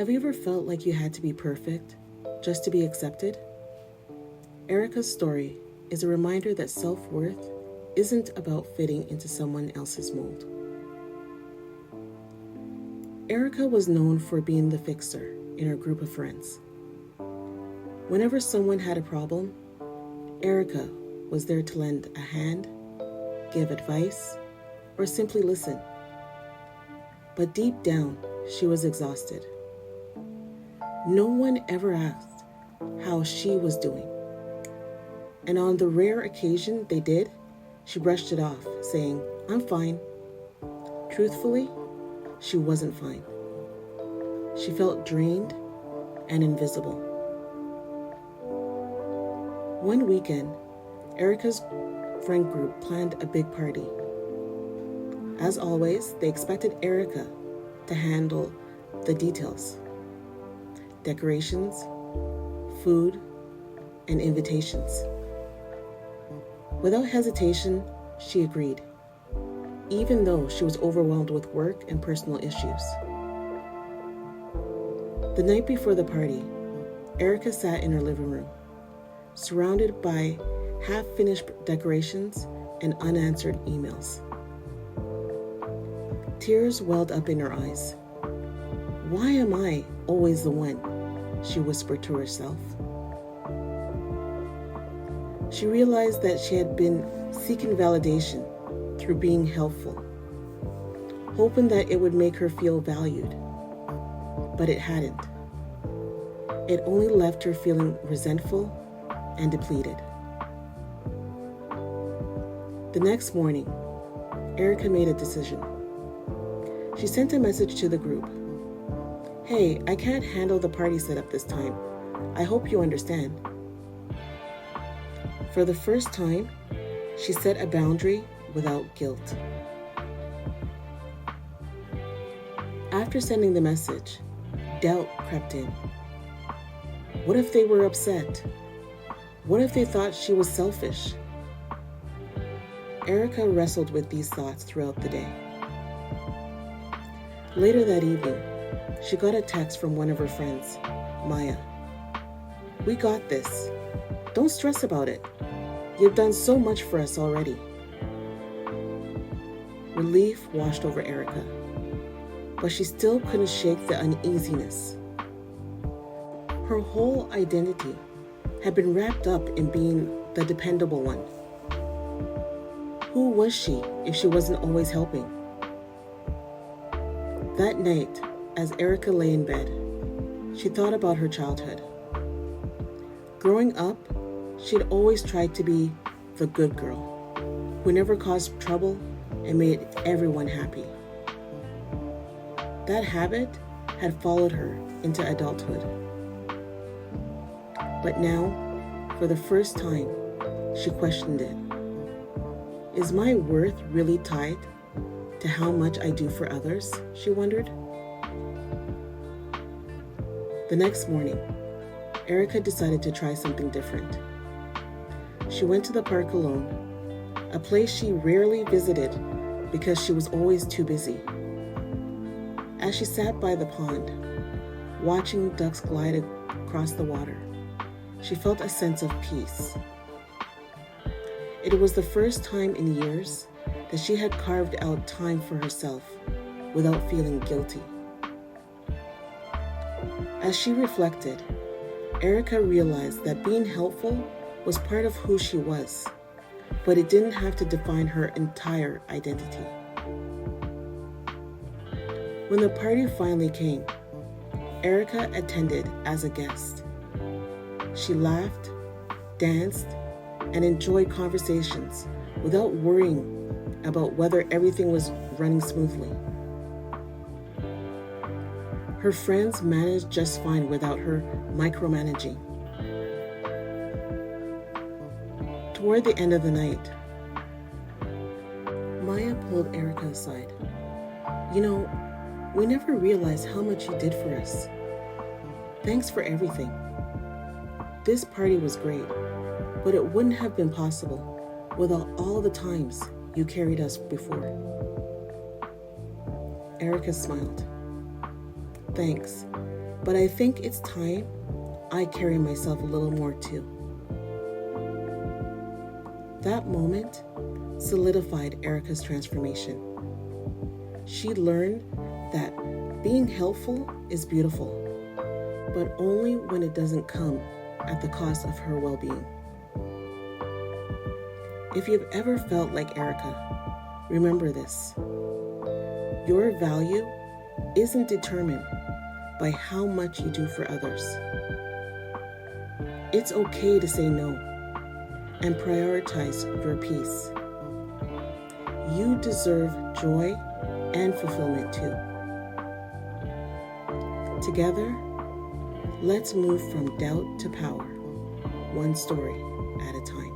Have you ever felt like you had to be perfect just to be accepted? Erica's story is a reminder that self-worth isn't about fitting into someone else's mold. Erica was known for being the fixer in her group of friends. Whenever someone had a problem, Erica was there to lend a hand, give advice, or simply listen. But deep down, she was exhausted. No one ever asked how she was doing. And on the rare occasion they did, she brushed it off, saying, "I'm fine." Truthfully, she wasn't fine. She felt drained and invisible. One weekend, Erica's friend group planned a big party. As always, they expected Erica to handle the details: decorations, food, and invitations. Without hesitation, she agreed, even though she was overwhelmed with work and personal issues. The night before the party, Erica sat in her living room, surrounded by half-finished decorations and unanswered emails. Tears welled up in her eyes. "Why am I always the one?" she whispered to herself. She realized that she had been seeking validation through being helpful, hoping that it would make her feel valued. But it hadn't. It only left her feeling resentful and depleted. The next morning, Erica made a decision. She sent a message to the group. "Hey, I can't handle the party setup this time. I hope you understand." For the first time, she set a boundary without guilt. After sending the message, doubt crept in. What if they were upset? What if they thought she was selfish? Erica wrestled with these thoughts throughout the day. Later that evening, she got a text from one of her friends, Maya. "We got this. Don't stress about it. You've done so much for us already." Relief washed over Erica, but she still couldn't shake the uneasiness. Her whole identity had been wrapped up in being the dependable one. Who was she if she wasn't always helping? That night, as Erica lay in bed, she thought about her childhood. Growing up, she'd always tried to be the good girl, who never caused trouble and made everyone happy. That habit had followed her into adulthood. But now, for the first time, she questioned it. Is my worth really tied to how much I do for others? She wondered. The next morning, Erica decided to try something different. She went to the park alone, a place she rarely visited because she was always too busy. As she sat by the pond, watching ducks glide across the water, she felt a sense of peace. It was the first time in years that she had carved out time for herself without feeling guilty. As she reflected, Erica realized that being helpful was part of who she was, but it didn't have to define her entire identity. When the party finally came, Erica attended as a guest. She laughed, danced, and enjoyed conversations without worrying about whether everything was running smoothly. Her friends managed just fine without her micromanaging. Toward the end of the night, Maya pulled Erica aside. "You know, we never realized how much you did for us. Thanks for everything. This party was great, but it wouldn't have been possible without all the times you carried us before." Erica smiled. "Thanks. but I think it's time I carry myself a little more too. That moment solidified Erica's transformation. She learned that being helpful is beautiful, but only when it doesn't come at the cost of her well-being. If you've ever felt like Erica, remember this. Your value isn't determined by how much you do for others. It's okay to say no and prioritize your peace. You deserve joy and fulfillment too. Together, let's move from doubt to power, one story at a time.